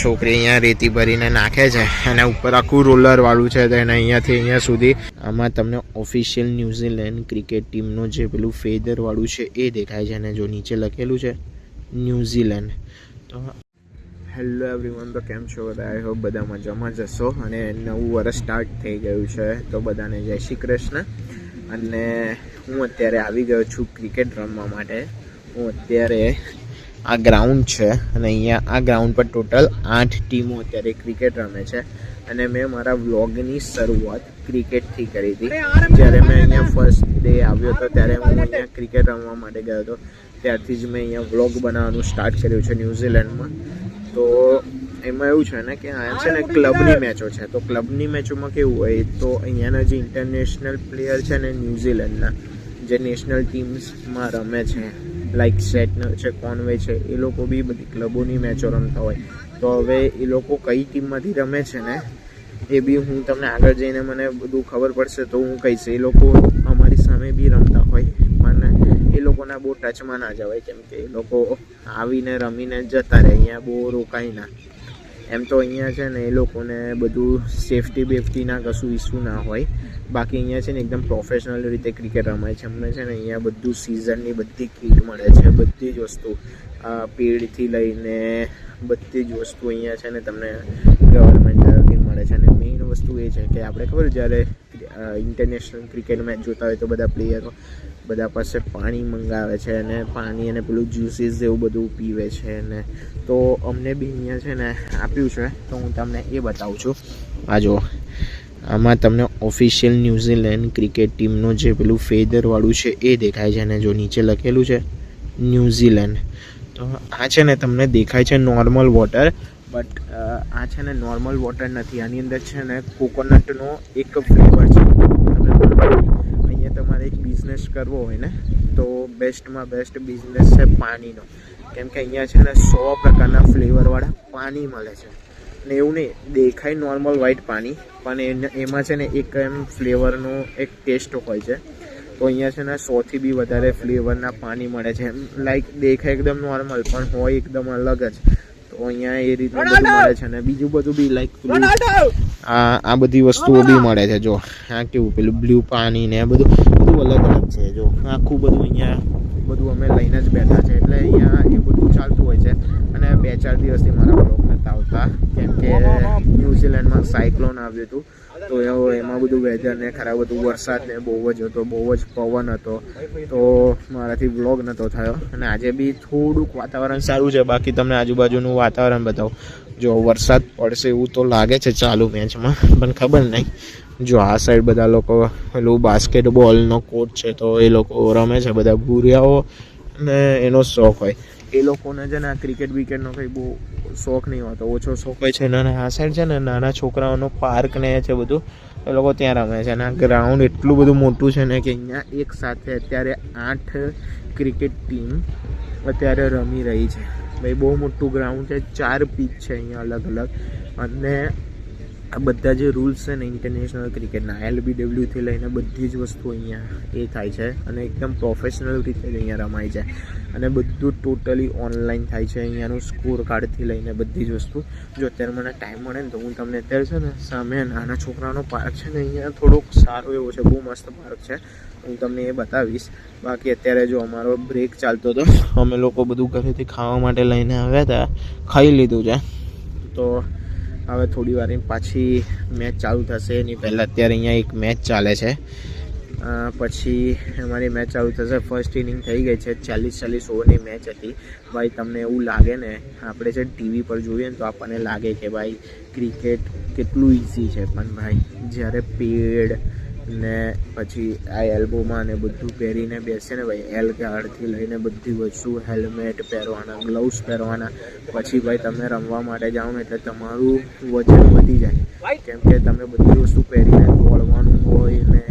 છોકરી અહીંયા રેતી ભરીને નાખે છે અને ઉપર આખું રોલર વાળું છે તો એને અહીંયાથી અહીંયા સુધી આમાં તમને ઓફિશિયલ ન્યૂઝીલેન્ડ ક્રિકેટ ટીમનું જે પેલું ફેદર વાળું છે એ દેખાય છે અને જો નીચે લખેલું છે ન્યૂઝીલેન્ડ. તો હેલો એવરીવન, તો કેમ છો બધા? આઈ હોપ બધા મજામાં જશો અને નવું વર્ષ સ્ટાર્ટ થઈ ગયું છે તો બધાને જય શ્રી કૃષ્ણ. અને હું અત્યારે આવી ગયો છું ક્રિકેટ રમવા માટે. હું અત્યારે આ ગ્રાઉન્ડ છે અને અહીંયા આ ગ્રાઉન્ડ પર ટોટલ 8 ટીમો અત્યારે ક્રિકેટ રમે છે અને મેં મારા વ્લોગની શરૂઆત ક્રિકેટથી કરી હતી. જ્યારે મેં અહીંયા ફર્સ્ટ ડે આવ્યો હતો ત્યારે હું અહીંયા ક્રિકેટ રમવા માટે ગયો હતો. ત્યારથી જ મેં અહીંયા વ્લોગ બનાવવાનું સ્ટાર્ટ કર્યું છે ન્યૂઝીલેન્ડમાં. તો એમાં એવું છે ને કે આ છે ને ક્લબની મેચો છે. તો ક્લબની મેચોમાં કેવું હોય તો અહીંયાના જે ઇન્ટરનેશનલ પ્લેયર છે ને ન્યૂઝીલેન્ડના જે નેશનલ ટીમ્સમાં રમે છે લાઈક સેટનર છે, કોનવે છે, એ લોકો બી બધી ક્લબોની મેચો રમતા હોય. તો હવે એ લોકો કઈ ટીમમાંથી રમે છે ને એ બી હું તમને આગળ જઈને મને બધું ખબર પડશે તો હું કહીશ. એ લોકો અમારી સામે બી રમતા હોય પણ એ લોકોના બહુ ટચમાં ના જવાય કેમ કે એ લોકો આવીને રમીને જતા રહે, અહીંયા બહુ રોકાય ના. એમ તો અહીંયા છે ને એ લોકોને બધું સેફ્ટીના કશું ઇસ્યુ ના હોય. બાકી અહીંયા છે ને એકદમ પ્રોફેશનલ રીતે ક્રિકેટ રમાય છે. અમને છે ને અહીંયા બધું સિઝનની બધી કીટ મળે છે, બધી જ વસ્તુ પેડથી લઈને બધી જ વસ્તુ અહીંયા છે ને તમને ગવર્મેન્ટ તરફથી મળે છે. અને મેઇન વસ્તુ એ છે કે આપણે ખબર જ્યારે ઇન્ટરનેશનલ ક્રિકેટ મેચ જોતા હોય તો બધા પ્લેયરો બધા પાસે પાણી મંગાવે છે અને પાણી અને પેલું જ્યુસીસ જેવું બધું પીવે છે ને. તો અમને બી અહીંયા છે ને આપ્યું છે તો હું તમને એ બતાવું છું. આ જો આમાં તમને ઓફિશિયલ ન્યૂઝીલેન્ડ ક્રિકેટ ટીમનું જે પેલું ફેદર વાળું છે એ દેખાય છે અને જો નીચે લખેલું છે ન્યૂઝીલેન્ડ. તો આ છે ને તમને દેખાય છે નોર્મલ વોટર, બટ આ છે ને નોર્મલ વોટર નથી. આની અંદર છે ને કોકોનટનો એક ફ્લેવર છે. અહીંયા તમારે એક બિઝનેસ કરવો હોય ને તો બેસ્ટમાં બેસ્ટ બિઝનેસ છે પાણીનો, કેમ કે અહીંયા છે ને 100 પ્રકારના ફ્લેવરવાળા પાણી મળે છે. ને એવું નહીં દેખાય નોર્મલ વ્હાઇટ પાણી પણ એમાં છે ને એક એમ ફ્લેવરનો એક ટેસ્ટ હોય છે. તો અહીંયા છે ને 100થી બી વધારે ફ્લેવરના પાણી મળે છે. લાઈક દેખાય એકદમ નોર્મલ પણ હોય એકદમ અલગ જ. તો અહીંયા એ રીતનું બધું મળે છે અને બીજું બધું બી લાઈક આ બધી વસ્તુઓ બી મળે છે. જો આ કેવું પેલું બ્લુ પાણી ને બધું અલગ અલગ છે. જો આખું બધું અહીંયા બધું અમે લઈને જ બેઠા છે એટલે અહીંયા એ બધું ચાલતું હોય છે. અને 2-4 દિવસથી મારા બ્લોગ નહોતા આવતા કેમ કે ન્યૂઝીલેન્ડમાં સાયક્લોન આવ્યું હતું તો એમાં બધું વેધર ને ખરાબ હતું, વરસાદ ને બહુ જ હતો, બહુ જ પવન હતો તો મારાથી વ્લોગ નહોતો થયો. અને આજે બી થોડુંક વાતાવરણ સારું છે, બાકી તમને આજુબાજુનું વાતાવરણ બતાવું. જો વરસાદ પડશે એવું તો લાગે છે ચાલુ મેચમાં પણ ખબર નહીં. જો આ સાઈડ બધા લોકો પેલું બાસ્કેટબોલનો કોર્ટ છે તો એ લોકો રમે છે, બધા ભૂરિયાઓ ને એનો શોખ હોય. એ લોકોને છે ને આ ક્રિકેટ વિકેટનો કંઈ બહુ શોખ નહીં હોતો, ઓછો શોખ હોય છે. અને આ સાઈડ છે ને નાના છોકરાઓનો પાર્ક ને છે બધું, એ લોકો ત્યાં રમે છે. અને આ ગ્રાઉન્ડ એટલું બધું મોટું છે ને કે અહીંયા એક સાથે અત્યારે 8 ક્રિકેટ ટીમ અત્યારે રમી રહી છે. ભાઈ બહુ મોટું ગ્રાઉન્ડ છે, 4 પીચ છે અહીંયા અલગ અલગ. અને આ બધા જે રૂલ્સ છે ને ઇન્ટરનેશનલ ક્રિકેટના LBWથી લઈને બધી જ વસ્તુ અહીંયા એ થાય છે અને એકદમ પ્રોફેશનલ રીતે અહીંયા રમાય છે. અને બધું ટોટલી ઓનલાઈન થાય છે. અહીંયાનું સ્કોર કાર્ડથી લઈને બધી જ વસ્તુ. જો અત્યારે મને ટાઈમ મળે ને તો હું તમને અત્યારે છે ને સામે નાના છોકરાનો પાર્ક છે ને અહીંયા થોડોક સારો એવો છે, બહુ મસ્ત પાર્ક છે, હું તમને એ બતાવીશ. બાકી અત્યારે જો અમારો બ્રેક ચાલતો હતો, અમે લોકો બધું ઘરેથી ખાવા માટે લઈને આવ્યા હતા, ખાઈ લીધું છે. તો હવે થોડી વાર પાછી મેચ ચાલુ થશે. એની પહેલાં અત્યારે અહીંયા એક મેચ ચાલે છે, પછી અમારી મેચ ચાલુ થશે. ફર્સ્ટ ઇનિંગ થઈ ગઈ છે, 40 ઓવરની મેચ હતી. ભાઈ તમને એવું લાગે ને આપણે જે ટીવી પર જોઈએ ને તો આપણને લાગે કે ભાઈ ક્રિકેટ કેટલું ઇઝી છે, પણ ભાઈ જ્યારે પેડ ને પછી આ એલ્બોમાં ને બધું પહેરીને બેસે ને ભાઈ, એલ ગાર્ડથી લઈને બધી વસ્તુ, હેલ્મેટ પહેરવાના, ગ્લવ્સ પહેરવાના, પછી ભાઈ તમે રમવા માટે જાઓ ને એટલે તમારું વજન વધી જાય કેમ કે તમે બધી વસ્તુ પહેરીને દોડવાનું હોય ને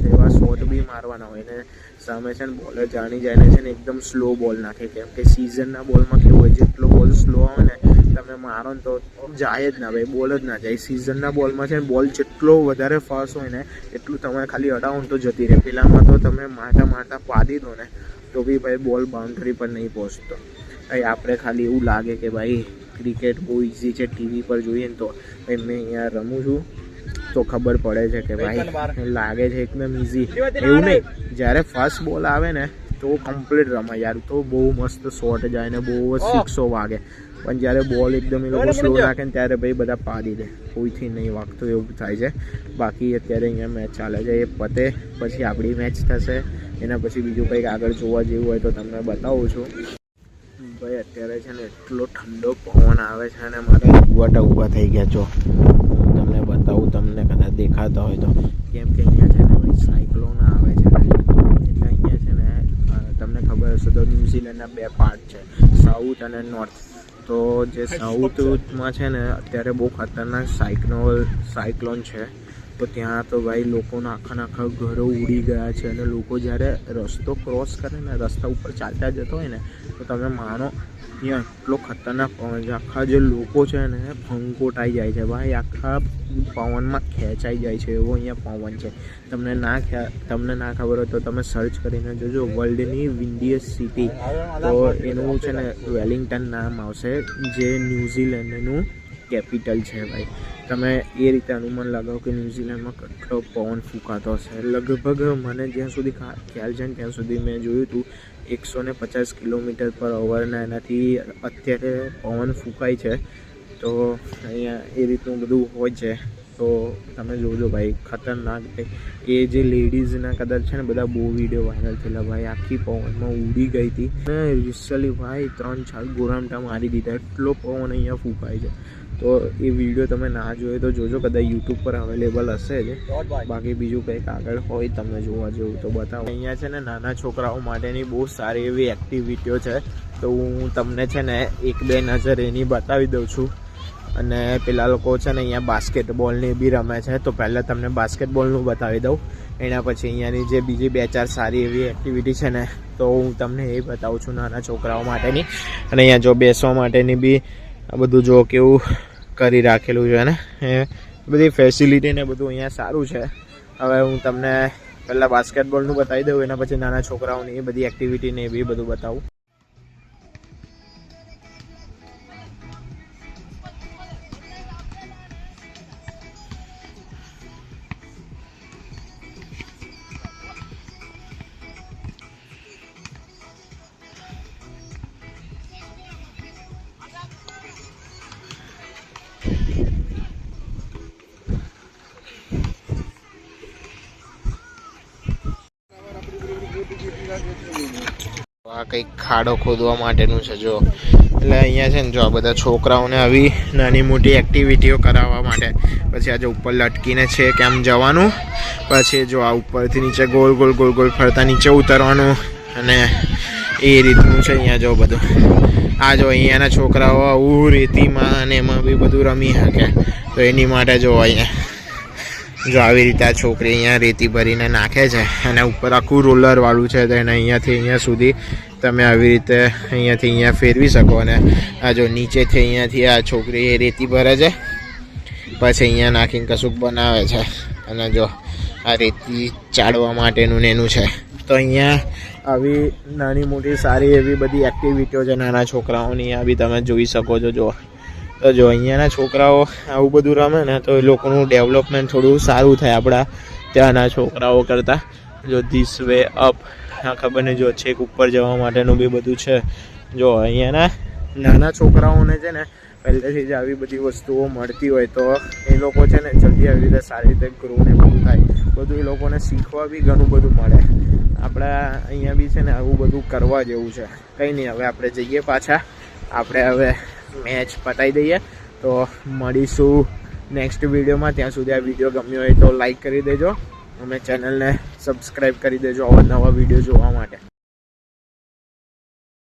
એવા શોટ બી મારવાના હોય ને સામે છે ને બોલર જાણી જાય ને છે ને એકદમ સ્લો બોલ નાખે કેમ કે સિઝનના બોલમાં કેવું હોય જેટલો બોલ સ્લો આવે ને તમે મારો ને તો જાય જ ના ભાઈ, બોલ જ ના જાય. સિઝનના બોલમાં છે ને બોલ જેટલો વધારે ફાસ્ટ હોય ને એટલું તમે ખાલી અડાવો ને તો જતી રહે. પેલામાં તો તમે મારતા પાડી દો ને તો બી ભાઈ બોલ બાઉન્ડ્રી પર નહીં પહોંચતો. ભાઈ આપણે ખાલી એવું લાગે કે ભાઈ ક્રિકેટ બહુ ઇઝી છે ટીવી પર જોઈએ ને તો ભાઈ મેં અહીંયા રમું છું તો ખબર પડે છે કે ભાઈ લાગે છે એકદમ ઇઝી. એવું નહીં, જ્યારે ફર્સ્ટ બોલ આવે ને તો કમ્પ્લીટ રમાય યાર, તો બહુ મસ્ત શોટ જાય ને બહુ જ સિક્સો વાગે. પણ જ્યારે બોલ એકદમ એ લોકો સ્લો નાખે ને ત્યારે ભાઈ બધા પાડી દે, કોઈથી નહીં વાગતું એવું થાય છે. બાકી અત્યારે અહીંયા મેચ ચાલે છે, એ પતે પછી આપણી મેચ થશે, એના પછી બીજું કંઈક આગળ જોવા જેવું હોય તો તમને બતાવું છું. ભાઈ અત્યારે છે ને એટલો ઠંડો પવન આવે છે અને મારા રૂવાટા ઊભા થઈ ગયા છો. તમને બતાવું, તમને કદાચ દેખાતા હોય તો, કેમ કે અહીંયા છે ને ભાઈ સાયક્લોન આવે છે ને, એટલે અહીંયા છે ને તમને ખબર હશે તો ન્યૂઝીલેન્ડના 2 પાર્ટ છે, સાઉથ અને નોર્થ. તો જે સાઉથમાં છે ને અત્યારે બહુ ખતરનાક સાયક્લોન છે. તો ત્યાં તો ભાઈ લોકોના આખા ઘરો ઉડી ગયા છે અને લોકો જ્યારે રસ્તો ક્રોસ કરે ને, રસ્તા ઉપર ચાલતા જતો હોય ને તો તમે માનો ત્યાં એટલો ખતરનાક પવન છે, આખા જે લોકો છે ને ફંકોટાઈ જાય છે ભાઈ, આખા પવનમાં ખેંચાઈ જાય છે એવો અહીંયા પવન છે. તમને ના ખબર હોય તો તમે સર્ચ કરીને જોજો વર્લ્ડની વિન્ડીએસ્ટ સિટી, તો એનું છે ને વેલિંગ્ટન નામ આવશે, જે ન્યૂઝીલેન્ડનું કેપિટલ છે ભાઈ. તમે એ રીતે અનુમાન લગાવો કે ન્યૂઝીલેન્ડમાં કેટલો પવન ફૂંકાતો હશે. લગભગ મને જ્યાં સુધી ખ્યાલ છે ને ત્યાં સુધી મેં જોયું હતું 150 કિલોમીટર પર અવરના એનાથી અત્યારે પવન ફૂંકાય છે. તો અહીંયા એ રીતનું બધું હોય છે. તો તમે જોજો ભાઈ, ખતરનાક. એ જે લેડીઝના કદાચ છે ને બધા બહુ વિડીયો વાયરલ થયેલા ભાઈ, આખી પવનમાં ઉડી ગઈ હતી ને રિસલી ભાઈ 3-4 ગોરામટા મારી દીધા, એટલો પવન અહીંયા ફૂંકાય છે. તો એ વિડીયો તમે ના જોયો તો જોજો, કદાચ યુટ્યુબ પર અવેલેબલ હશે જ. બાકી બીજું કંઈક આગળ હોય તમને જોવા જેવું તો બતાવો. અહીંયા છે ને નાના છોકરાઓ માટેની બહુ સારી એવી એક્ટિવિટીઓ છે, તો હું તમને છે ને 1-2 નજર એની બતાવી દઉં છું. અને પેલા લોકો છે ને અહીંયા બાસ્કેટબોલની બી રમે છે, તો પહેલાં તમને બાસ્કેટબોલનું બતાવી દઉં, એના પછી અહીંયાની જે બીજી 2-4 સારી એવી એક્ટિવિટી છે ને તો હું તમને એ બતાવું છું નાના છોકરાઓ માટેની. અને અહીંયા જો બેસવા માટેની બી આ બધું જો કેવું કરી રાખેલું છે ને, એ બધી ફેસિલિટી ને બધું અહીંયા સારું છે. હવે હું તમને પહેલાં બાસ્કેટબોલનું બતાવી દઉં, એના પછી નાના છોકરાઓની એ બધી એક્ટિવિટી ને એ બી બધું બતાવું. આ કંઈક ખાડો ખોદવા માટેનું છે જો, એટલે અહીંયા છે ને જો આ બધા છોકરાઓને આવી નાની મોટી એક્ટિવિટીઓ કરાવવા માટે. પછી આજે ઉપર લટકીને છે કેમ જવાનું, પછી જો આ ઉપરથી નીચે ગોલ ગોલ ફરતા નીચે ઉતરવાનું, અને એ રીતનું છે અહીંયા જો બધું. આ જો અહીંયાના છોકરાઓ આવું રેતીમાં અને એમાં બી બધું રમી શકે, તો એની માટે જો અહીંયા જો આવી રીતે આ છોકરી અહીંયા રેતી ભરીને નાખે છે અને ઉપર આખું રોલરવાળું છે, તો એને અહીંયાથી અહીંયા સુધી તમે આવી રીતે અહીંયાથી અહીંયા ફેરવી શકો. અને આ જો નીચેથી અહીંયાથી આ છોકરી એ રેતી ભરે છે, પછી અહીંયા નાખીને કશુંક બનાવે છે. અને જો આ રેતી ચાળવા માટેનું ને એનું છે. તો અહીંયા આવી નાની મોટી સારી એવી બધી એક્ટિવિટીઓ છે નાના છોકરાઓની, આ બી તમે જોઈ શકો છો. તો જો અહીંયાના છોકરાઓ આવું બધું રમે ને તો એ લોકોનું ડેવલપમેન્ટ થોડું સારું થાય આપણા ત્યાંના છોકરાઓ કરતાં. જો ધીસ વે અપ, આ ખબર ને જો છેક ઉપર જવા માટેનું બી બધું છે. જો અહીંયાના નાના છોકરાઓને છે ને પહેલેથી જ આવી બધી વસ્તુઓ મળતી હોય તો એ લોકો છે ને જલ્દી આવી રીતે સારી રીતે ગ્રો ને બધું થાય, બધું એ લોકોને શીખવા બી ઘણું બધું મળે. આપણા અહીંયા બી છે ને આવું બધું કરવા જેવું છે. કંઈ નહીં, હવે આપણે જઈએ પાછા, આપણે હવે મેચ પતાવી દઈએ. તો મળીશું નેક્સ્ટ વિડીયોમાં. ત્યાં સુધી આ વિડીયો ગમ્યો હોય તો લાઈક કરી દેજો, અમે ચેનલને સબસ્ક્રાઈબ કરી દેજો આવા નવા વિડીયો જોવા માટે.